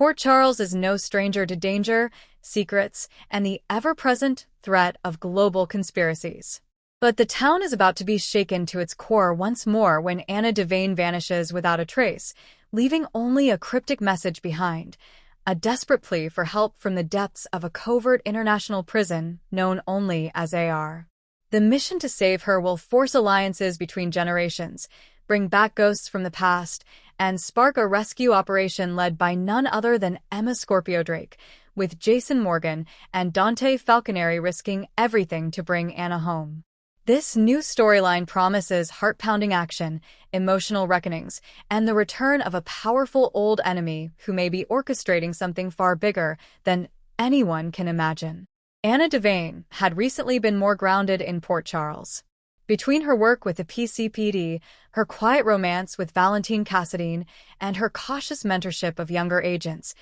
Port Charles is no stranger to danger, secrets, and the ever-present threat of global conspiracies. But the town is about to be shaken to its core once more when Anna Devane vanishes without a trace, leaving only a cryptic message behind, a desperate plea for help from the depths of a covert international prison known only as AR. The mission to save her will force alliances between generations, bring back ghosts from the past, and spark a rescue operation led by none other than Emma Scorpio Drake, with Jason Morgan and Dante Falconeri risking everything to bring Anna home. This new storyline promises heart-pounding action, emotional reckonings, and the return of a powerful old enemy who may be orchestrating something far bigger than anyone can imagine. Anna Devane had recently been more grounded in Port Charles. Between her work with the PCPD, her quiet romance with Valentine Cassadine, and her cautious mentorship of younger agents,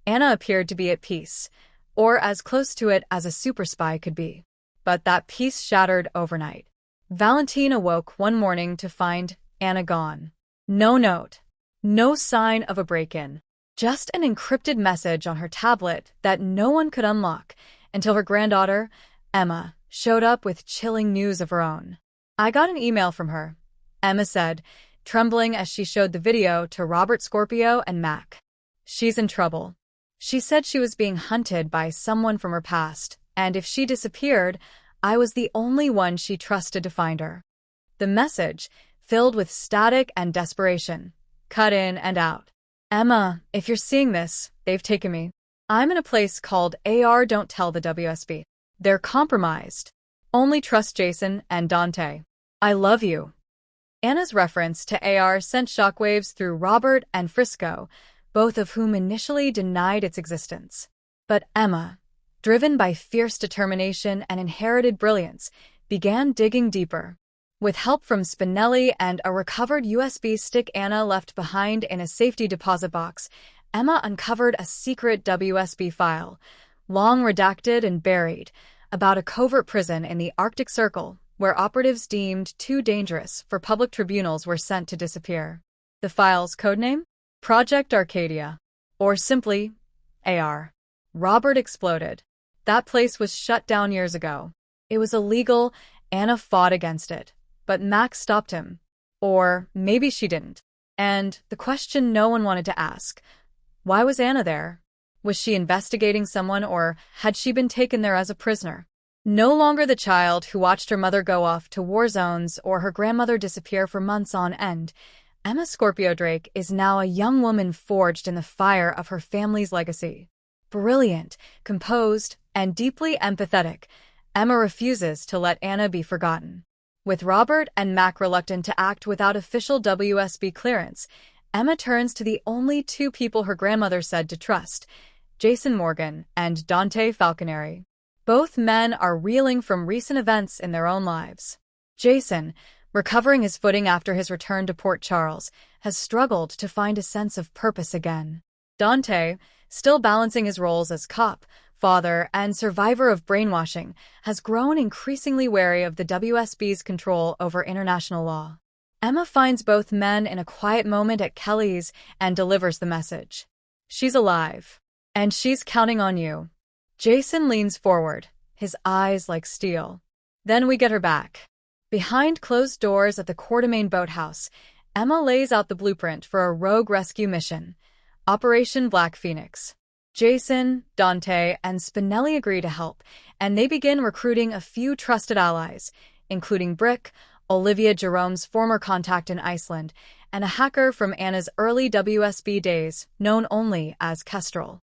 Anna appeared to be at peace, or as close to it as a super spy could be. But that peace shattered overnight. Valentine awoke one morning to find Anna gone. No note. No sign of a break-in. Just an encrypted message on her tablet that no one could unlock until her granddaughter, Emma, showed up with chilling news of her own. "I got an email from her," Emma said, trembling as she showed the video to Robert Scorpio and Mac. "She's in trouble. She said she was being hunted by someone from her past, and if she disappeared, I was the only one she trusted to find her." The message, filled with static and desperation, cut in and out. "Emma, if you're seeing this, they've taken me. I'm in a place called AR. Don't tell the WSB. They're compromised. Only trust Jason and Dante. I love you." Anna's reference to AR sent shockwaves through Robert and Frisco, both of whom initially denied its existence. But Emma, driven by fierce determination and inherited brilliance, began digging deeper. With help from Spinelli and a recovered USB stick Anna left behind in a safety deposit box, Emma uncovered a secret WSB file, long redacted and buried, about a covert prison in the Arctic Circle, where operatives deemed too dangerous for public tribunals were sent to disappear. The file's codename? Project Arcadia. Or simply, AR. Robert exploded. That place was shut down years ago. It was illegal. Anna fought against it. But Max stopped him. Or maybe she didn't. And the question no one wanted to ask, why was Anna there? Was she investigating someone, or had she been taken there as a prisoner? No longer the child who watched her mother go off to war zones or her grandmother disappear for months on end, Emma Scorpio Drake is now a young woman forged in the fire of her family's legacy. Brilliant, composed, and deeply empathetic, Emma refuses to let Anna be forgotten. With Robert and Mac reluctant to act without official WSB clearance, Emma turns to the only two people her grandmother said to trust, Jason Morgan and Dante Falconeri. Both men are reeling from recent events in their own lives. Jason, recovering his footing after his return to Port Charles, has struggled to find a sense of purpose again. Dante, still balancing his roles as cop, father, and survivor of brainwashing, has grown increasingly wary of the WSB's control over international law. Emma finds both men in a quiet moment at Kelly's and delivers the message. She's alive. And she's counting on you. Jason leans forward, his eyes like steel. Then we get her back. Behind closed doors at the Coeur d'Alene boathouse, Emma lays out the blueprint for a rogue rescue mission, Operation Black Phoenix. Jason, Dante, and Spinelli agree to help, and they begin recruiting a few trusted allies, including Brick, Olivia Jerome's former contact in Iceland, and a hacker from Anna's early WSB days, known only as Kestrel.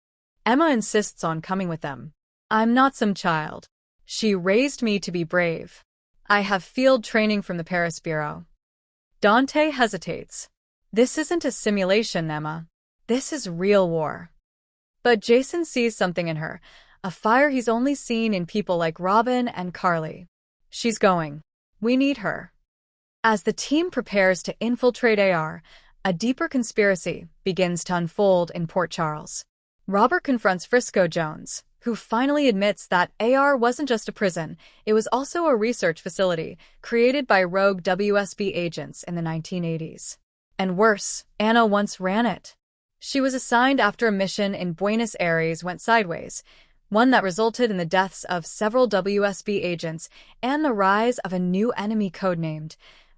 Emma insists on coming with them. "I'm not some child. She raised me to be brave. I have field training from the Paris Bureau." Dante hesitates. "This isn't a simulation, Emma. This is real war." But Jason sees something in her, a fire he's only seen in people like Robin and Carly. "She's going. We need her." As the team prepares to infiltrate AR, a deeper conspiracy begins to unfold in Port Charles. Robert confronts Frisco Jones, who finally admits that AR wasn't just a prison, it was also a research facility created by rogue WSB agents in the 1980s. And worse, Anna once ran it. She was assigned after a mission in Buenos Aires went sideways, one that resulted in the deaths of several WSB agents and the rise of a new enemy codenamed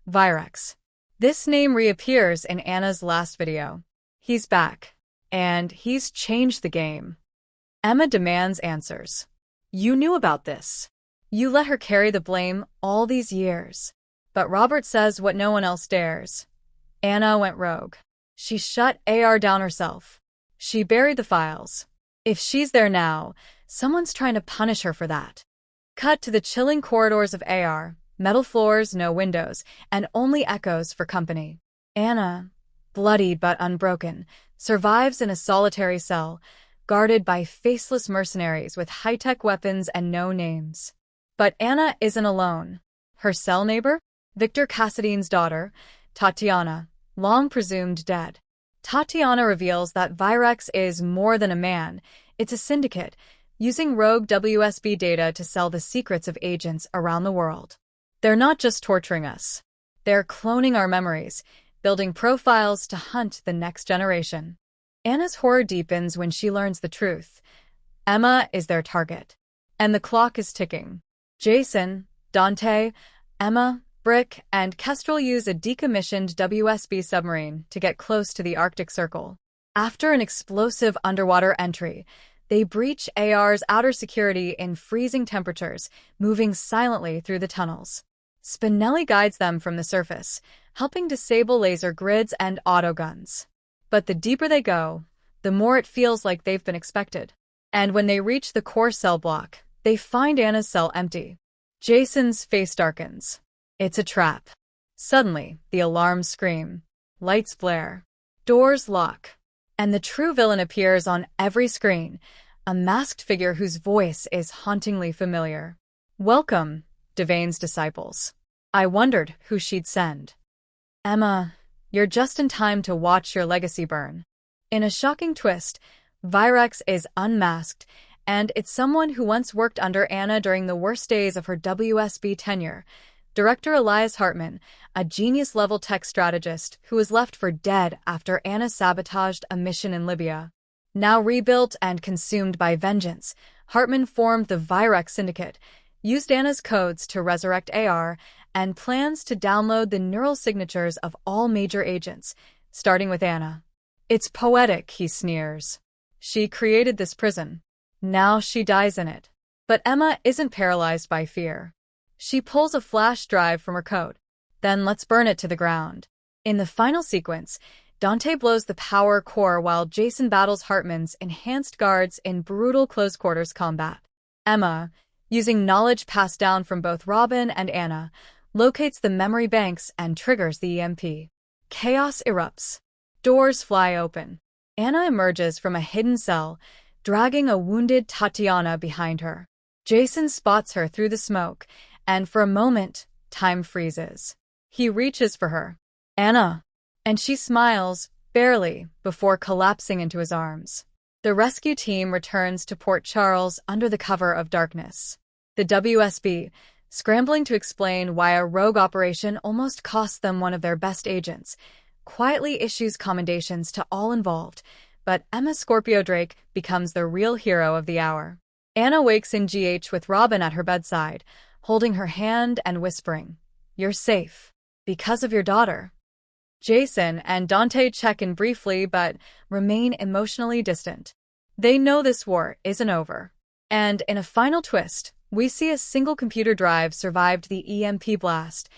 Virex. This name reappears in Anna's last video. He's back, and he's changed the game. Emma demands answers. You knew about this. You let her carry the blame all these years. But Robert says what no one else dares. Anna went rogue. She shut AR down herself. She buried the files. If she's there now, someone's trying to punish her for that. Cut to the chilling corridors of AR, metal floors, no windows, and only echoes for company. Anna, bloody but unbroken, survives in a solitary cell, guarded by faceless mercenaries with high-tech weapons and no names. But Anna isn't alone. Her cell neighbor, Victor Cassadine's daughter, Tatiana, long presumed dead. Tatiana reveals that Virex is more than a man. It's a syndicate, using rogue WSB data to sell the secrets of agents around the world. They're not just torturing us. They're cloning our memories, building profiles to hunt the next generation. Anna's horror deepens when she learns the truth. Emma is their target. And the clock is ticking. Jason, Dante, Emma, Brick, and Kestrel use a decommissioned WSB submarine to get close to the Arctic Circle. After an explosive underwater entry, they breach AR's outer security in freezing temperatures, moving silently through the tunnels. Spinelli guides them from the surface, helping disable laser grids and autoguns. But the deeper they go, the more it feels like they've been expected. And when they reach the core cell block, they find Anna's cell empty. Jason's face darkens. It's a trap. Suddenly, the alarms scream. Lights flare. Doors lock. And the true villain appears on every screen, a masked figure whose voice is hauntingly familiar. Welcome, Devane's disciples. I wondered who she'd send. Emma, you're just in time to watch your legacy burn. In a shocking twist, Virex is unmasked, and it's someone who once worked under Anna during the worst days of her WSB tenure. Director Elias Hartman, a genius-level tech strategist who was left for dead after Anna sabotaged a mission in Libya. Now rebuilt and consumed by vengeance, Hartman formed the Virex Syndicate, used Anna's codes to resurrect AR, and plans to download the neural signatures of all major agents, starting with Anna. It's poetic, he sneers. She created this prison. Now she dies in it. But Emma isn't paralyzed by fear. She pulls a flash drive from her coat. Then let's burn it to the ground. In the final sequence, Dante blows the power core while Jason battles Hartman's enhanced guards in brutal close-quarters combat. Emma, using knowledge passed down from both Robin and Anna, locates the memory banks and triggers the EMP. Chaos erupts. Doors fly open. Anna emerges from a hidden cell, dragging a wounded Tatiana behind her. Jason spots her through the smoke, and for a moment, time freezes. He reaches for her. Anna. And she smiles, barely, before collapsing into his arms. The rescue team returns to Port Charles under the cover of darkness. The WSB, scrambling to explain why a rogue operation almost cost them one of their best agents, quietly issues commendations to all involved, but Emma Scorpio Drake becomes the real hero of the hour. Anna wakes in GH with Robin at her bedside, holding her hand and whispering, "You're safe. Because of your daughter." Jason and Dante check in briefly but remain emotionally distant. They know this war isn't over. And in a final twist, we see a single computer drive survived the EMP blast,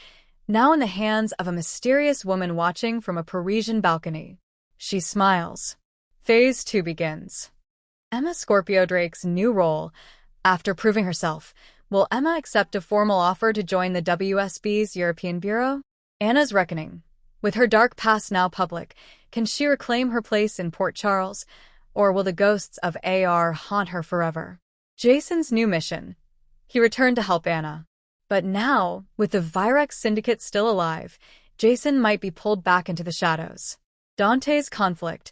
now in the hands of a mysterious woman watching from a Parisian balcony. She smiles. Phase 2 begins. Emma Scorpio Drake's new role. After proving herself, will Emma accept a formal offer to join the WSB's European Bureau? Anna's reckoning. With her dark past now public, can she reclaim her place in Port Charles, or will the ghosts of AR haunt her forever? Jason's new mission. He returned to help Anna. But now, with the Virex Syndicate still alive, Jason might be pulled back into the shadows. Dante's conflict.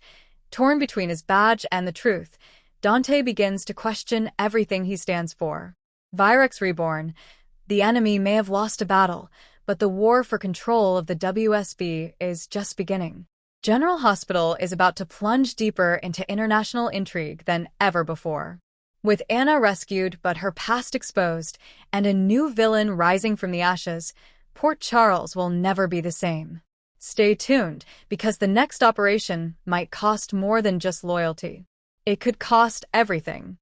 Torn between his badge and the truth, Dante begins to question everything he stands for. Virex Reborn. The enemy may have lost a battle, but the war for control of the WSB is just beginning. General Hospital is about to plunge deeper into international intrigue than ever before. With Anna rescued but her past exposed and a new villain rising from the ashes, Port Charles will never be the same. Stay tuned, because the next operation might cost more than just loyalty. It could cost everything.